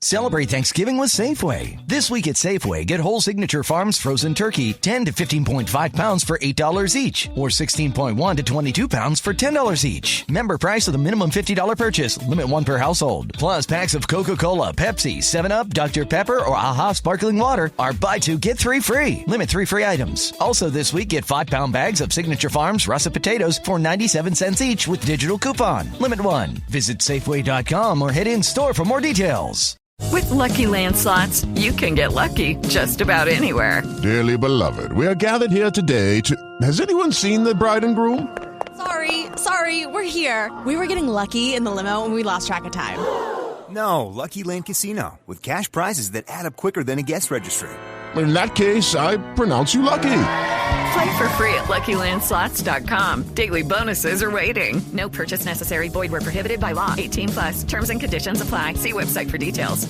Celebrate Thanksgiving with Safeway. This week at Safeway, get whole Signature Farms frozen turkey, 10 to 15.5 pounds for $8 each, or 16.1 to 22 pounds for $10 each. Member price with a minimum $50 purchase, limit one per household. Plus, packs of Coca-Cola, Pepsi, 7-Up, Dr. Pepper, or AHA Sparkling Water are buy two, get three free. Limit 3 free items. Also this week, get 5-pound bags of Signature Farms russet potatoes for 97 cents each with digital coupon. Limit 1. Visit Safeway.com or head in store for more details. With Lucky Land Slots, you can get lucky just about anywhere. Dearly beloved, we are gathered here today to... Has anyone seen the bride and groom? Sorry, we're here. We were getting lucky in the limo and we lost track of time. No, Lucky Land Casino, with cash prizes that add up quicker than a guest registry. In that case, I pronounce you lucky. Play for free at LuckyLandSlots.com. Daily bonuses are waiting. No purchase necessary. Void where prohibited by law. 18+. Terms and conditions apply. See website for details.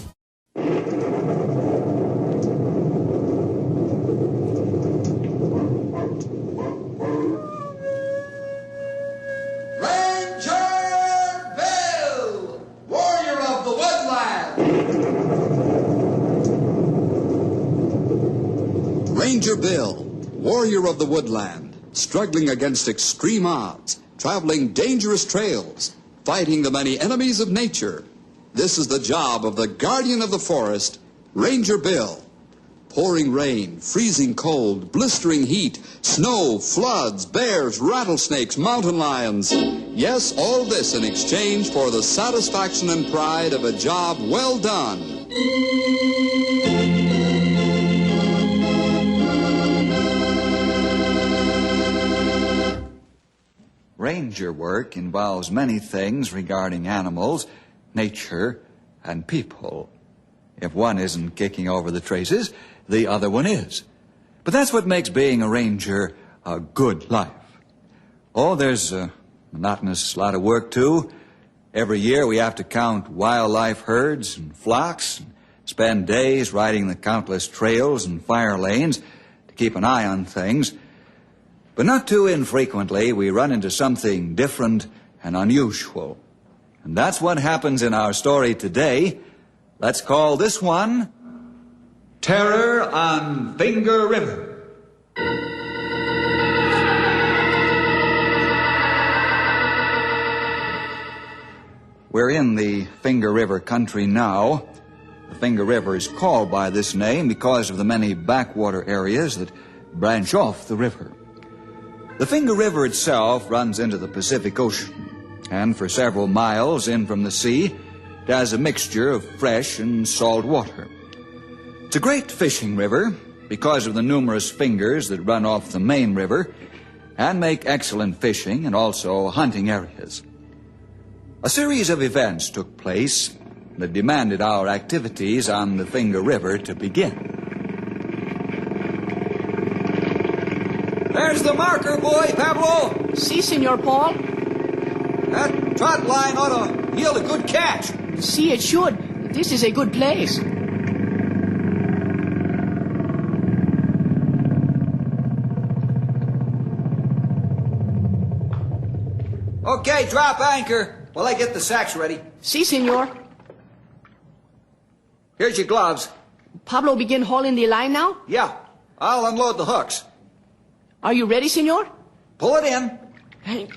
Ranger Bill, warrior of the woodland. Ranger Bill, warrior of the woodland, struggling against extreme odds, traveling dangerous trails, fighting the many enemies of nature. This is the job of the guardian of the forest, Ranger Bill. Pouring rain, freezing cold, blistering heat, snow, floods, bears, rattlesnakes, mountain lions. Yes, all this in exchange for the satisfaction and pride of a job well done. Ranger work involves many things regarding animals, nature, and people. If one isn't kicking over the traces, the other one is. But that's what makes being a ranger a good life. Oh, there's a monotonous lot of work, too. Every year we have to count wildlife herds and flocks, and spend days riding the countless trails and fire lanes to keep an eye on things. But not too infrequently, we run into something different and unusual. And that's what happens in our story today. Let's call this one Terror on Finger River. We're in the Finger River country now. The Finger River is called by this name because of the many backwater areas that branch off the river. The Finger River itself runs into the Pacific Ocean, and for several miles in from the sea, it has a mixture of fresh and salt water. It's a great fishing river because of the numerous fingers that run off the main river and make excellent fishing and also hunting areas. A series of events took place that demanded our activities on the Finger River to begin. There's the marker, boy, Pablo. Si, Senor Paul. That trot line ought to yield a good catch. Si, it should. This is a good place. Okay, drop anchor while I get the sacks ready. Si, Senor. Here's your gloves. Pablo begin hauling the line now? Yeah, I'll unload the hooks. Are you ready, Senor? Pull it in. Hey.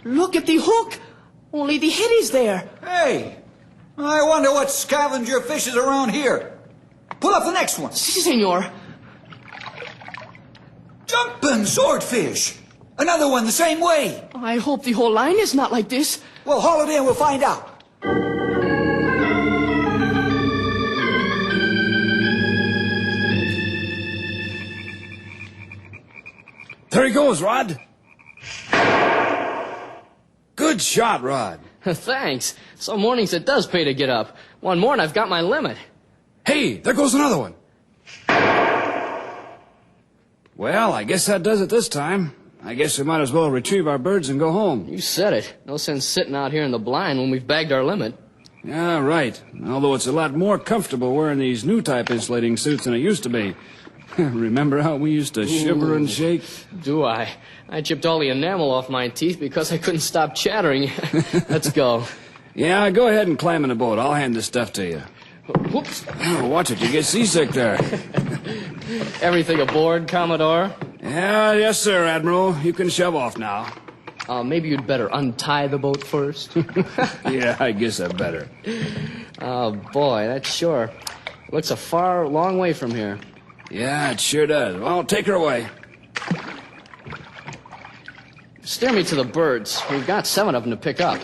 Look at the hook. Only the head is there. Hey, I wonder what scavenger fish is around here. Pull up the next one. Si, Senor. Jumping swordfish. Another one the same way. I hope the whole line is not like this. Well, haul it in, we'll find out. There he goes, Rod. Good shot, Rod. Thanks. Some mornings it does pay to get up. One more and I've got my limit. Hey, there goes another one. Well, I guess that does it this time. I guess we might as well retrieve our birds and go home. You said it. No sense sitting out here in the blind when we've bagged our limit. Yeah, right. Although it's a lot more comfortable wearing these new type insulating suits than it used to be. Remember how we used to shiver and shake? Do I? I chipped all the enamel off my teeth because I couldn't stop chattering. Let's go. Yeah, go ahead and climb in the boat. I'll hand this stuff to you. Whoops. Oh, watch it. You get seasick there. Everything aboard, Commodore? Yeah, yes, sir, Admiral. You can shove off now. Maybe you'd better untie the boat first. Yeah, I guess I better. Oh, boy, that sure looks a long way from here. Yeah, it sure does. Well, take her away. Steer me to the birds. We've got 7 of them to pick up.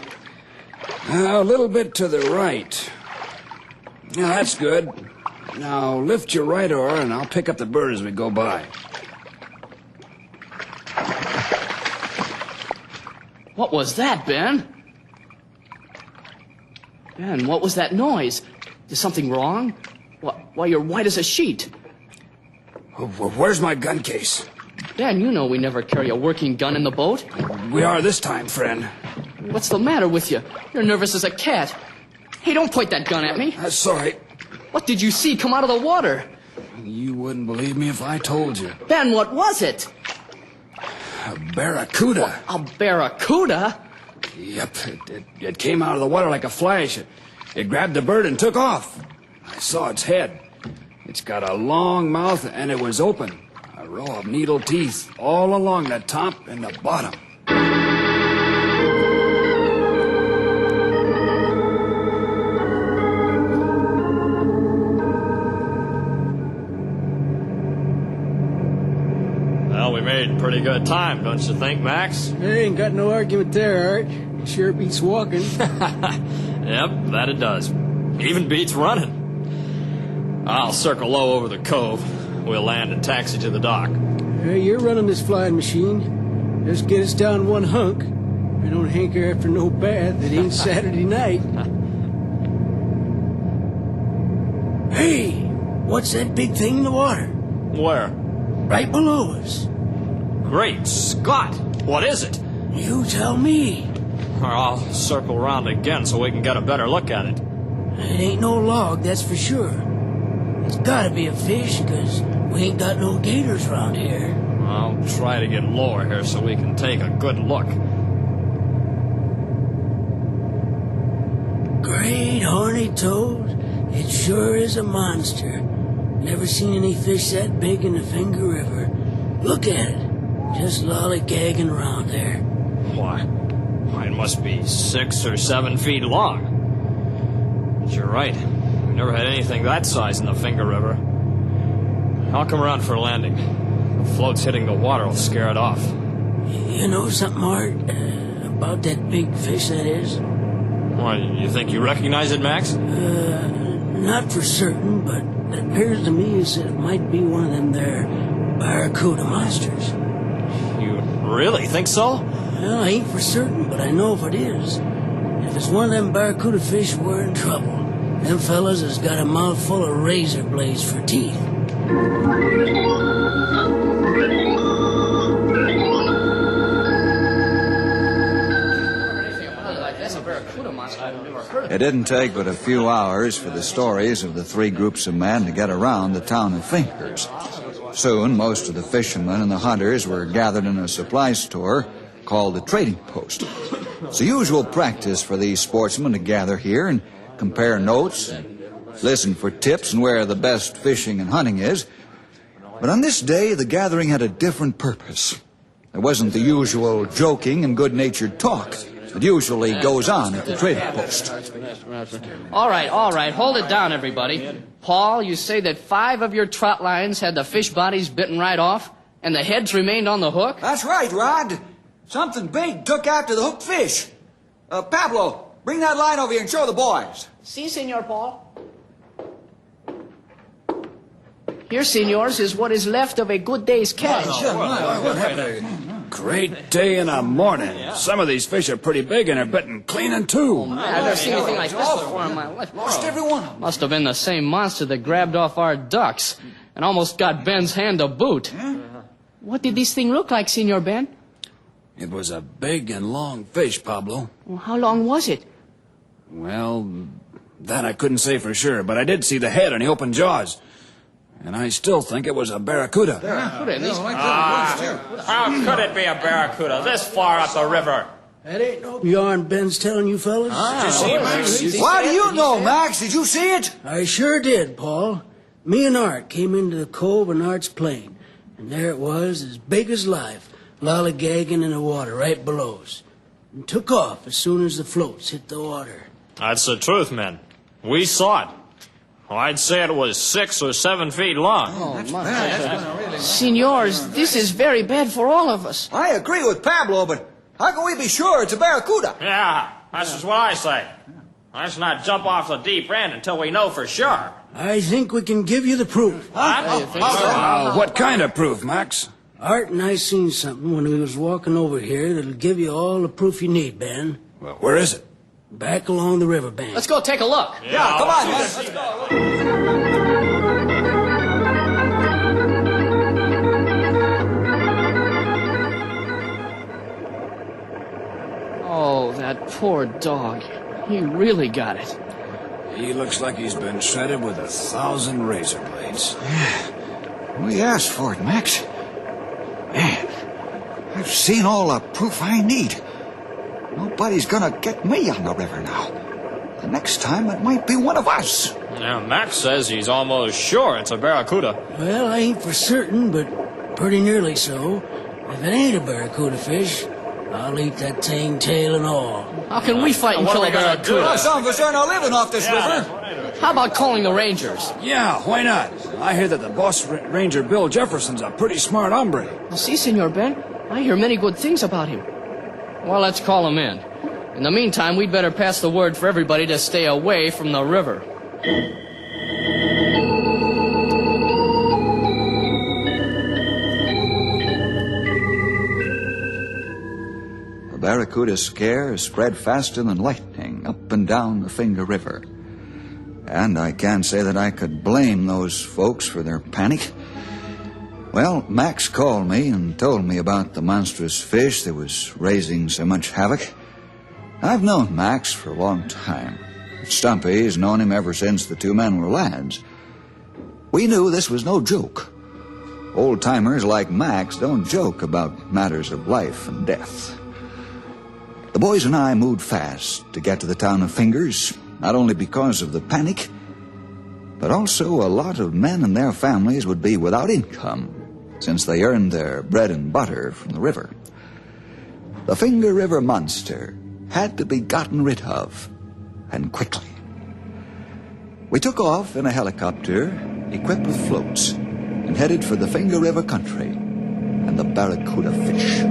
A little bit to the right. Yeah, that's good. Now, lift your right oar, and I'll pick up the bird as we go by. What was that, Ben? Ben, what was that noise? Is something wrong? Why, you're white as a sheet. Where's my gun case? Ben, you know we never carry a working gun in the boat. We are this time, friend. What's the matter with you? You're nervous as a cat. Hey, don't point that gun at me. Sorry. What did you see come out of the water? You wouldn't believe me if I told you. Ben, what was it? A barracuda. A barracuda? Yep, it came out of the water like a flash. It grabbed the bird and took off. I saw its head. It's got a long mouth and it was open. A row of needle teeth all along the top and the bottom. Well, we made pretty good time, don't you think, Max? I ain't got no argument there, Art. It sure beats walking. Yep, that it does. Even beats running. I'll circle low over the cove. We'll land and taxi to the dock. Hey, you're running this flying machine. Just get us down one hunk. I don't hanker after no bath. It ain't Saturday night. Hey, what's that big thing in the water? Where? Right below us. Great Scott! What is it? You tell me. I'll circle around again so we can get a better look at it. It ain't no log, that's for sure. It's gotta be a fish, because we ain't got no gators around here. I'll try to get lower here so we can take a good look. Great horny toad. It sure is a monster. Never seen any fish that big in the Finger River. Look at it. Just lollygagging around there. Why, it must be 6 or 7 feet long. But you're right. We never had anything that size in the Finger River. I'll come around for a landing. The floats hitting the water will scare it off. You know something, Art? About that big fish, that is? Why, you think you recognize it, Max? Not for certain, but it appears to me as if it might be one of them there barracuda monsters. You really think so? Well, I ain't for certain, but I know if it is. If it's one of them barracuda fish, we're in trouble. Them fellas has got a mouthful of razor blades for teeth. It didn't take but a few hours for the stories of the 3 groups of men to get around the town of Fingers. Soon, most of the fishermen and the hunters were gathered in a supply store called the trading post. It's the usual practice for these sportsmen to gather here and compare notes and listen for tips and where the best fishing and hunting is. But on this day, the gathering had a different purpose. There wasn't the usual joking and good-natured talk that usually goes on at the trading post. All right, hold it down, everybody. Paul, you say that 5 of your trout lines had the fish bodies bitten right off, and the heads remained on the hook? That's right, Rod. Something big took after the hooked fish. Pablo, bring that line over here and show the boys. Si, Senor Paul. Here, senors, is what is left of a good day's catch. Great day in the morning. Some of these fish are pretty big and are bitten clean in two. Oh, man, I've never seen anything like this before in my life. Lost every one of them. Must have been the same monster that grabbed off our ducks and almost got Ben's hand to boot. What did this thing look like, Senor Ben? It was a big and long fish, Pablo. Well, how long was it? Well, that I couldn't say for sure, but I did see the head and the open jaws. And I still think it was a barracuda. How could it be a barracuda this far up the river? That ain't no yarn Ben's telling you fellas. Did you see it, Max? Why do you know, Max? Did you see it? I sure did, Paul. Me and Art came into the cove in Art's plane, and there it was, as big as life, lollygagging in the water right below us, and took off as soon as the floats hit the water. That's the truth, men. We saw it. Well, I'd say it was 6 or 7 feet long. Oh, my. Senors, this is very bad for all of us. I agree with Pablo, but how can we be sure it's a barracuda? Yeah, that's just what I say. Let's not jump off the deep end until we know for sure. I think we can give you the proof. What kind of proof, Max? Art and I seen something when we was walking over here that'll give you all the proof you need, Ben. Well, where is it? Back along the riverbank. Let's go take a look. Yeah, come on, let's go. Oh, that poor dog. He really got it. He looks like he's been shredded with 1,000 razor blades. We asked for it, Max. Man, I've seen all the proof I need. Nobody's gonna get me on the river now. The next time it might be one of us. Yeah, Max says he's almost sure it's a barracuda. Well, I ain't for certain, but pretty nearly so. If it ain't a barracuda fish, I'll eat that thing tail and all. How can we fight and kill a barracuda? Well, some of us are not living off this river. How about calling the Rangers? Yeah, why not? I hear that the boss ranger Bill Jefferson's a pretty smart hombre. Well, see, Senor Ben, I hear many good things about him. Well, let's call him in. In the meantime, we'd better pass the word for everybody to stay away from the river. The barracuda scare spread faster than lightning up and down the Finger River. And I can't say that I could blame those folks for their panic. Well, Max called me and told me about the monstrous fish that was raising so much havoc. I've known Max for a long time. Stumpy's known him ever since the two men were lads. We knew this was no joke. Old-timers like Max don't joke about matters of life and death. The boys and I moved fast to get to the town of Fingers, not only because of the panic, but also a lot of men and their families would be without income, since they earned their bread and butter from the river. The Finger River monster had to be gotten rid of, and quickly. We took off in a helicopter, equipped with floats, and headed for the Finger River country and the barracuda fish.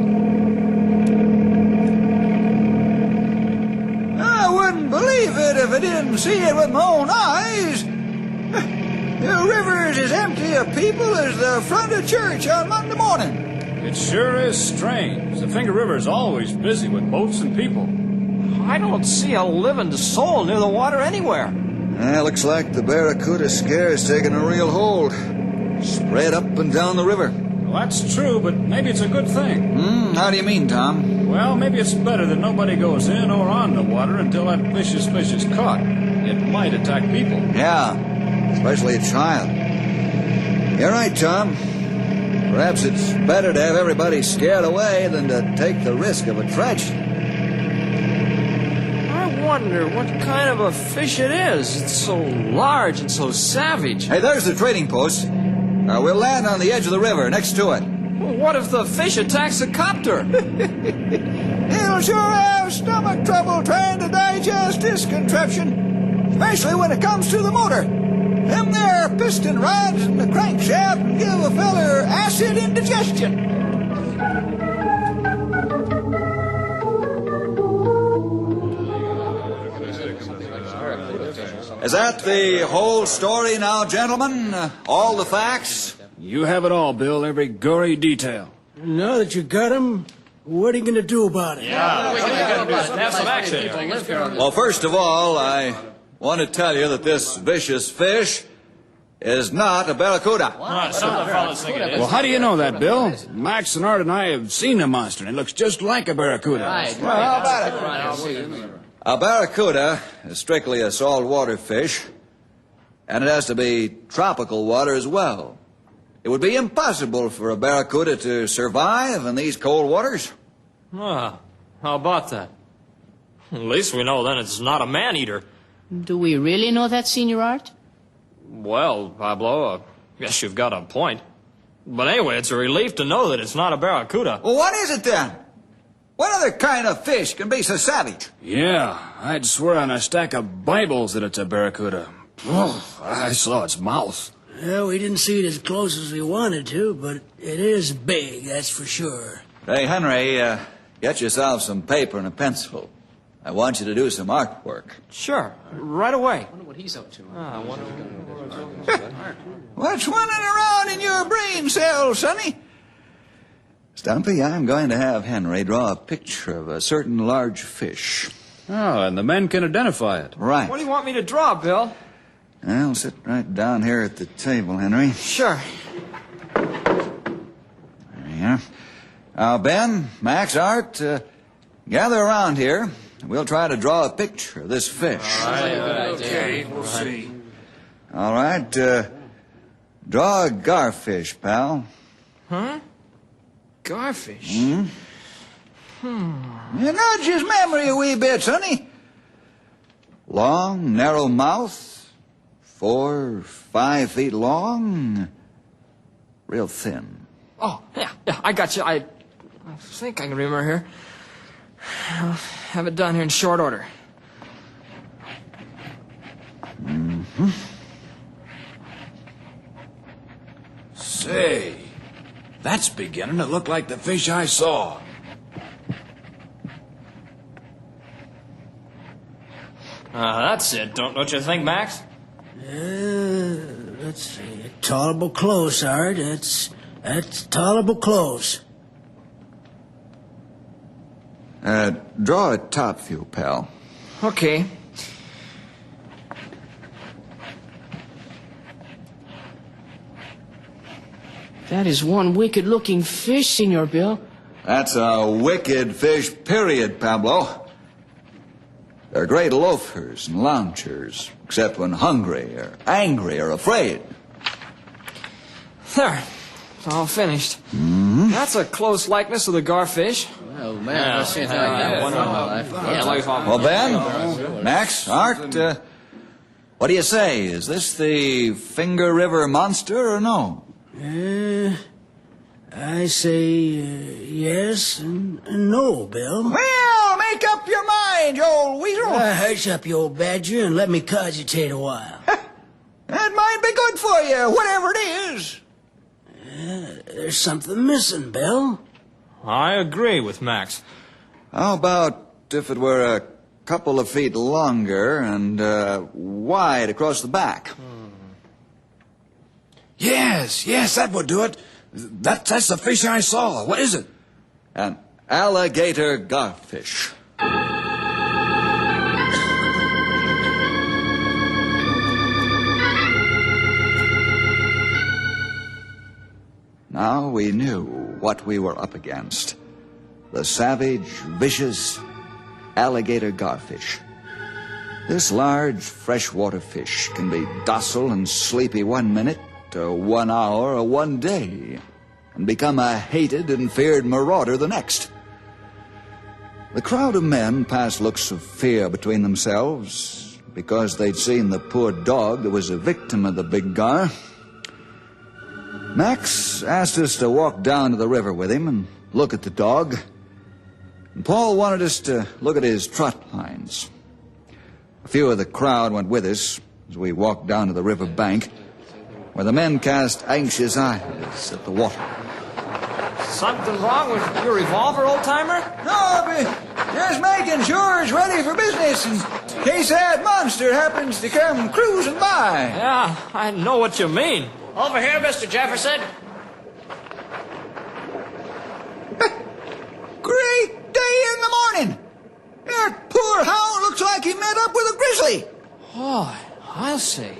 I wouldn't believe it if I didn't see it with my own eyes. The river is as empty of people as the front of church on Monday morning. It sure is strange. The Finger River is always busy with boats and people. I don't see a living soul near the water anywhere. Looks like the barracuda scare has taken a real hold. Spread up and down the river. Well, that's true, but maybe it's a good thing. How do you mean, Tom? Well, maybe it's better that nobody goes in or on the water until that vicious fish is caught. It might attack people. Yeah, especially a child. You're right, Tom. Perhaps it's better to have everybody scared away than to take the risk of a tragedy. I wonder what kind of a fish it is. It's so large and so savage. Hey, there's the trading post. We'll land on the edge of the river, next to it. Well, what if the fish attacks the copter? It'll sure have stomach trouble trying to digest this contraption, especially when it comes to the motor. Them there piston rods and the crankshaft give a feller acid indigestion. Is that the whole story now, gentlemen? All the facts? You have it all, Bill, every gory detail. Now that you got him, what are you going to do about it? Have some action. Well, first of all, I want to tell you that this vicious fish is not a barracuda. Well, how do you know that, Bill? Max and Art and I have seen the monster, and it looks just like a barracuda. Right. Well, how about it? A barracuda is strictly a saltwater fish, and it has to be tropical water as well. It would be impossible for a barracuda to survive in these cold waters. Ah, How about that? At least we know then it's not a man-eater. Do we really know that, Senor Art? Well, Pablo, guess you've got a point. But anyway, it's a relief to know that it's not a barracuda. Well, what is it then? What other kind of fish can be so savage? Yeah, I'd swear on a stack of Bibles that it's a barracuda. Oh, I saw its mouth. Well, we didn't see it as close as we wanted to, but it is big, that's for sure. Hey, Henry, get yourself some paper and a pencil. I want you to do some artwork. Sure, right away. I wonder what he's up to. What's running around in your brain cells, Sonny? Stumpy, I'm going to have Henry draw a picture of a certain large fish. Oh, and the men can identify it. Right. What do you want me to draw, Bill? I'll sit right down here at the table, Henry. Sure. There you are. Now, Ben, Max, Art, gather around here. We'll try to draw a picture of this fish. All right, okay, we'll see. All right, draw a garfish, pal. Huh? Garfish? You nudge his memory a wee bit, sonny. Long, narrow mouth, 4 or 5 feet long, real thin. Oh, yeah, I got you. I think I can remember here. I'll have it done here in short order. Say, that's beginning to look like the fish I saw. That's it, don't you think, Max? Let's see. Tolerable close, Art. That's tolerable close. Draw a top view, pal. Okay. That is one wicked-looking fish, Senor Bill. That's a wicked fish, period, Pablo. They're great loafers and loungers, except when hungry or angry or afraid. There. It's all finished. That's a close likeness of the garfish. Oh, man, I've seen that one in my life. Well, Ben, Max, Art, what do you say? Is this the Finger River monster or no? I say yes and no, Bill. Well, make up your mind, you old weasel. Hush up, you old badger, and let me cogitate a while. That might be good for you, whatever it is. There's something missing, Bill. I agree with Max. How about if it were a couple of feet longer and wide across the back? Yes, that would do it. That's the fish I saw. What is it? An alligator garfish. Now we knew what we were up against. The savage, vicious alligator garfish. This large freshwater fish can be docile and sleepy 1 minute, or 1 hour, or 1 day, and become a hated and feared marauder the next. The crowd of men passed looks of fear between themselves because they'd seen the poor dog that was a victim of the big gar. Max asked us to walk down to the river with him and look at the dog. And Paul wanted us to look at his trot lines. A few of the crowd went with us as we walked down to the river bank, where the men cast anxious eyes at the water. Something wrong with your revolver, old-timer? No, but just making sure it's ready for business in case that monster happens to come cruising by. Yeah, I know what you mean. Over here, Mr. Jefferson. Great day in the morning. That poor hound looks like he met up with a grizzly. Oh, I'll say.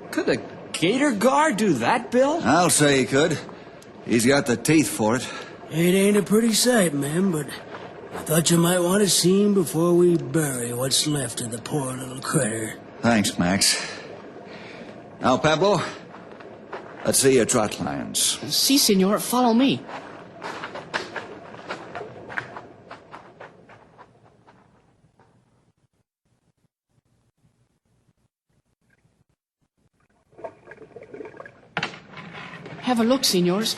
Could a gator gar do that, Bill? I'll say he could. He's got the teeth for it. It ain't a pretty sight, man, but I thought you might want to see him before we bury what's left of the poor little critter. Thanks, Max. Now, Pablo, let's see your trot lines. Si, senor. Follow me. Have a look, senors.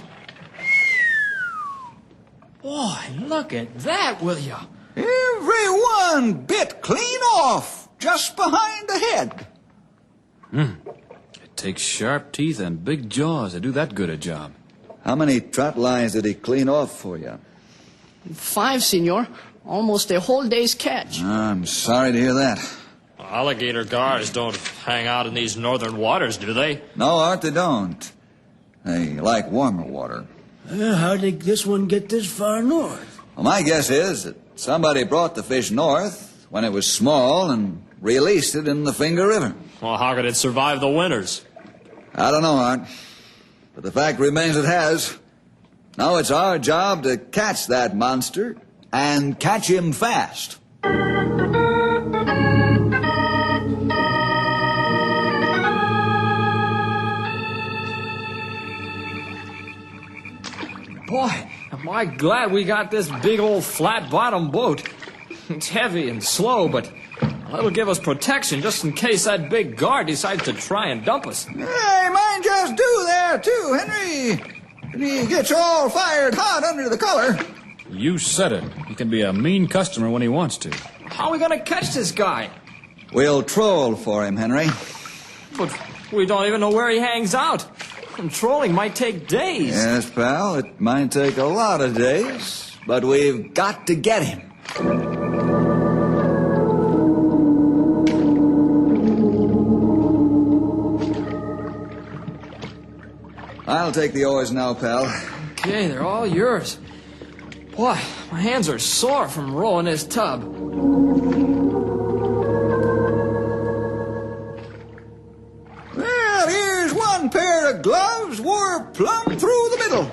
Boy, look at that, will you? Every one bit clean off, just behind the head. It takes sharp teeth and big jaws to do that good a job. How many trot lines did he clean off for you? 5, senor. Almost a whole day's catch. I'm sorry to hear that. Alligator gars don't hang out in these northern waters, do they? No, Art, they don't. They like warmer water. How did this one get this far north? Well, my guess is that somebody brought the fish north when it was small and released it in the Finger River. Well, how could it survive the winters? I don't know, Art. But the fact remains it has. Now it's our job to catch that monster and catch him fast. Boy, am I glad we got this big old flat-bottom boat. It's heavy and slow, but it'll give us protection just in case that big guard decides to try and dump us. Hey, mine just do that too, Henry. And he gets all fired hot under the collar. You said it. He can be a mean customer when he wants to. How are we going to catch this guy? We'll troll for him, Henry. But we don't even know where he hangs out. And trolling might take days. Yes, pal, it might take a lot of days, but we've got to get him. I'll take the oars now, pal. Okay, they're all yours. Boy, my hands are sore from rowing this tub. Well, here's one pair of gloves wore plumb through the middle.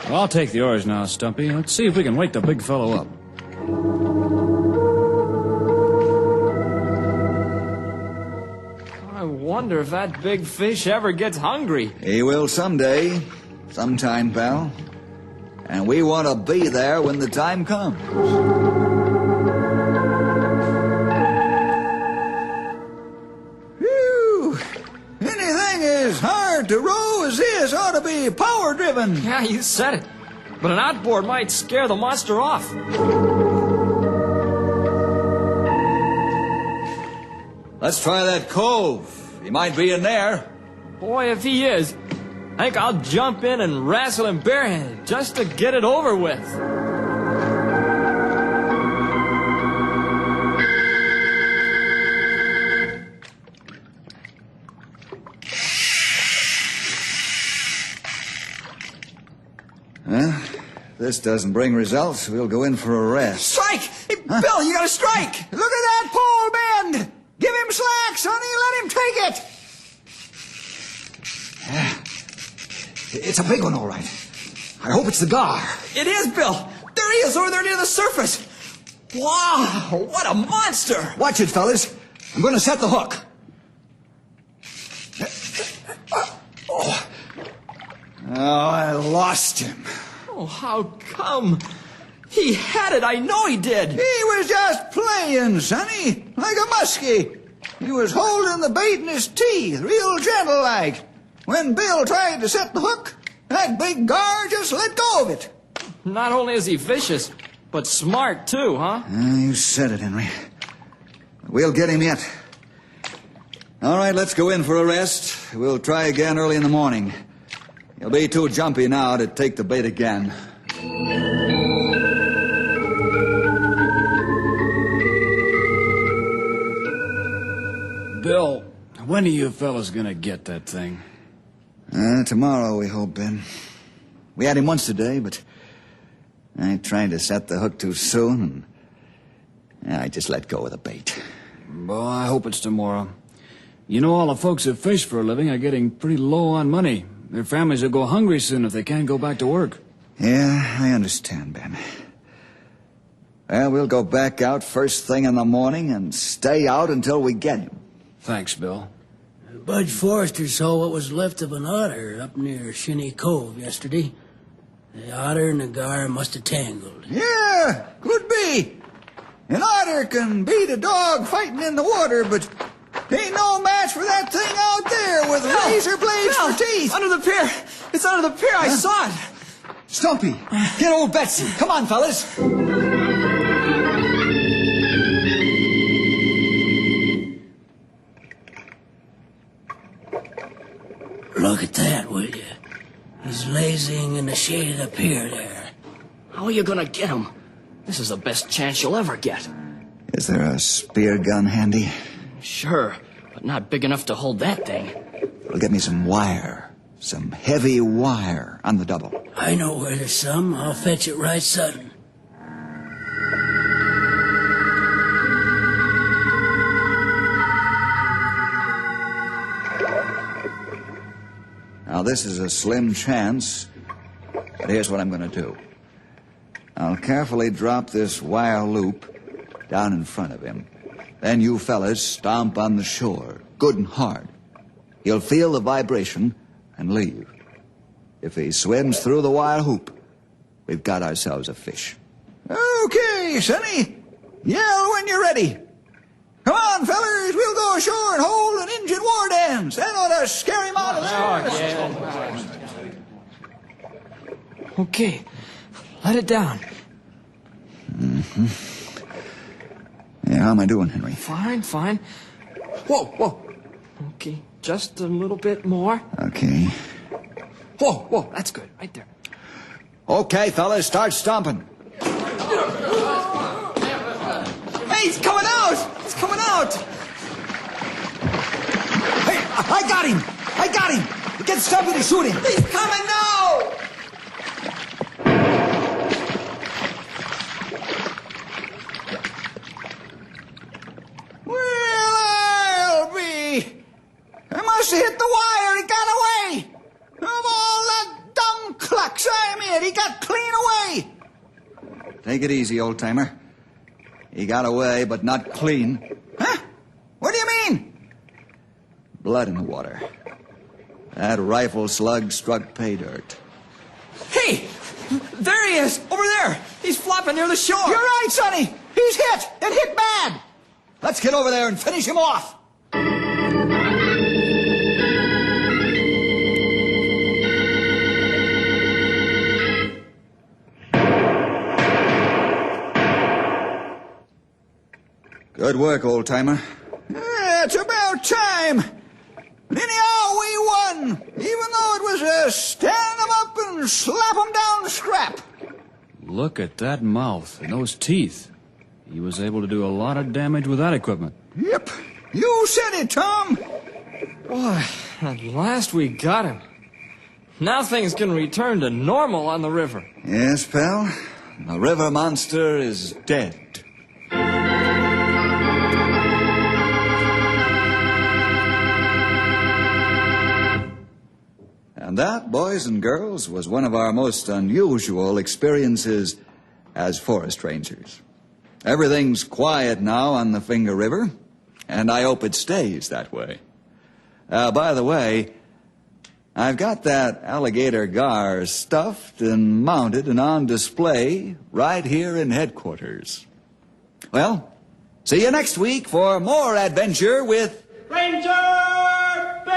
Well, I'll take the oars now, Stumpy. Let's see if we can wake the big fellow up. I wonder if that big fish ever gets hungry. He will someday. Sometime, pal. And we want to be there when the time comes. Whew! Anything as hard to row as this ought to be power-driven. Yeah, you said it. But an outboard might scare the monster off. Let's try that cove. He might be in there. Boy, if he is, I think I'll jump in and wrestle him barehanded just to get it over with. This doesn't bring results. We'll go in for a rest. Strike! Hey, Bill, you gotta strike! Look at that pole bend! Give him slack, Sonny. Let him take it. It's a big one, all right. I hope it's the gar. It is, Bill. There he is over there near the surface. Wow, what a monster! Watch it, fellas. I'm going to set the hook. Oh, I lost him. Oh, how come? He had it, I know he did. He was just playing, Sonny, like a muskie. He was holding the bait in his teeth, real gentle-like. When Bill tried to set the hook, that big gar just let go of it. Not only is he vicious, but smart too, huh? You said it, Henry. We'll get him yet. All right, let's go in for a rest. We'll try again early in the morning. You'll be too jumpy now to take the bait again. Bill, when are you fellas gonna get that thing? Tomorrow, we hope, Ben. We had him once today, but I tried to set the hook too soon, and I just let go of the bait. Well, I hope it's tomorrow. You know, all the folks that fish for a living are getting pretty low on money. Their families will go hungry soon if they can't go back to work. Yeah, I understand, Ben. Well, we'll go back out first thing in the morning and stay out until we get him. Thanks, Bill. Bud Forrester saw what was left of an otter up near Shinny Cove yesterday. The otter and the gar must have tangled. Yeah, could be. An otter can beat a dog fighting in the water, but Ain't no match for that thing out there with razor blades for teeth. Under the pier. It's under the pier. I saw it. Stumpy, get old Betsy. Come on, fellas. Look at that, will you? He's lazing in the shade of the pier there. How are you gonna get him? This is the best chance you'll ever get. Is there a spear gun handy? Sure, but not big enough to hold that thing. Well, get me some wire. Some heavy wire on the double. I know where there's some. I'll fetch it right sudden. Now, this is a slim chance, but here's what I'm going to do. I'll carefully drop this wire loop down in front of him. Then you fellas stomp on the shore, good and hard. He'll feel the vibration and leave. If he swims through the wire hoop, we've got ourselves a fish. Okay, Sonny. Yell when you're ready. Come on, fellers. We'll go ashore and hold an Injun war dance. That ought to scare him out of there. Okay. Let it down. Mm-hmm. Yeah, how am I doing, Henry? Fine. Whoa. Okay, just a little bit more. Okay. Whoa, that's good. Right there. Okay, fellas, start stomping. Hey, he's coming out! Hey, I got him! Get Stumpy to shoot him! He's coming now! Well, I'll be... I must have hit the wire. He got away! Of all the dumb clucks I made, he got clean away! Take it easy, old-timer. He got away, but not clean. Huh? What do you mean? Blood in the water. That rifle slug struck pay dirt. Hey! There he is! Over there! He's flopping near the shore! You're right, Sonny! He's hit! It hit bad! Let's get over there and finish him off! Good work, old-timer. It's about time. Anyhow, we won, even though it was a stand 'em up and slap 'em down scrap. Look at that mouth and those teeth. He was able to do a lot of damage with that equipment. Yep. You said it, Tom. Boy, at last we got him. Now things can return to normal on the river. Yes, pal. The river monster is dead. And that, boys and girls, was one of our most unusual experiences as forest rangers. Everything's quiet now on the Finger River, and I hope it stays that way. By the way, I've got that alligator gar stuffed and mounted and on display right here in headquarters. Well, see you next week for more adventure with Ranger Bill!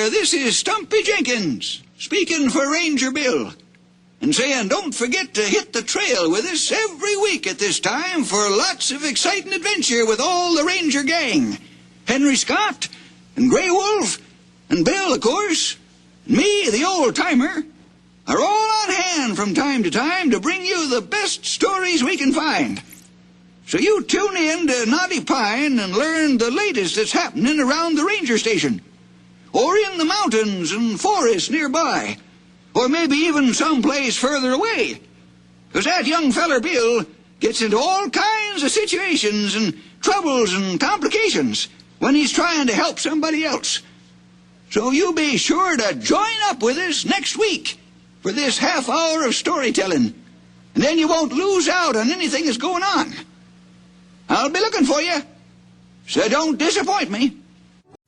This is Stumpy Jenkins, speaking for Ranger Bill, and saying don't forget to hit the trail with us every week at this time for lots of exciting adventure with all the Ranger gang. Henry Scott, and Grey Wolf, and Bill, of course, and me, the old-timer, are all on hand from time to time to bring you the best stories we can find. So you tune in to Knotty Pine and learn the latest that's happening around the ranger station, or in the mountains and forests nearby, or maybe even someplace further away, 'Cause that young feller Bill gets into all kinds of situations and troubles and complications when he's trying to help somebody else. So you be sure to join up with us next week for this half hour of storytelling, and then you won't lose out on anything that's going on. I'll be looking for you, so don't disappoint me.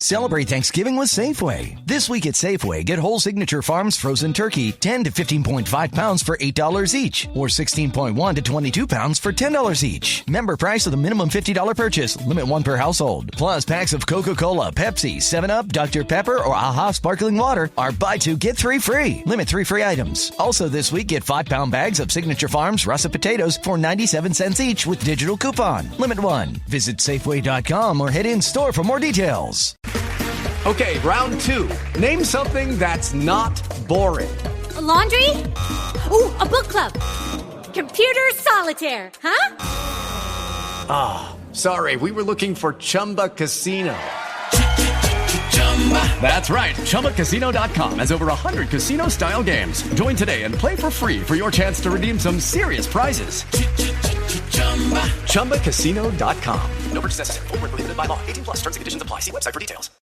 Celebrate Thanksgiving with Safeway. This week at Safeway, get whole Signature Farms frozen turkey, 10 to 15.5 pounds for $8 each, or 16.1 to 22 pounds for $10 each. Member price of the minimum $50 purchase. Limit 1 per household. Plus, packs of Coca-Cola, Pepsi, 7-Up, Dr. Pepper, or AHA Sparkling Water are buy 2, get 3 free. Limit 3 free items. Also this week, get 5-pound bags of Signature Farms russet potatoes for 97 cents each with digital coupon. Limit 1. Visit Safeway.com or head in store for more details. Okay, round 2. Name something that's not boring. A laundry? Ooh, a book club. Computer solitaire, huh? Ah, sorry, we were looking for Chumba Casino. That's right, ChumbaCasino.com has over 100 casino-style games. Join today and play for free for your chance to redeem some serious prizes. ChumbaCasino.com. No purchase necessary. Void where prohibited by law. 18+ terms and conditions apply. See website for details.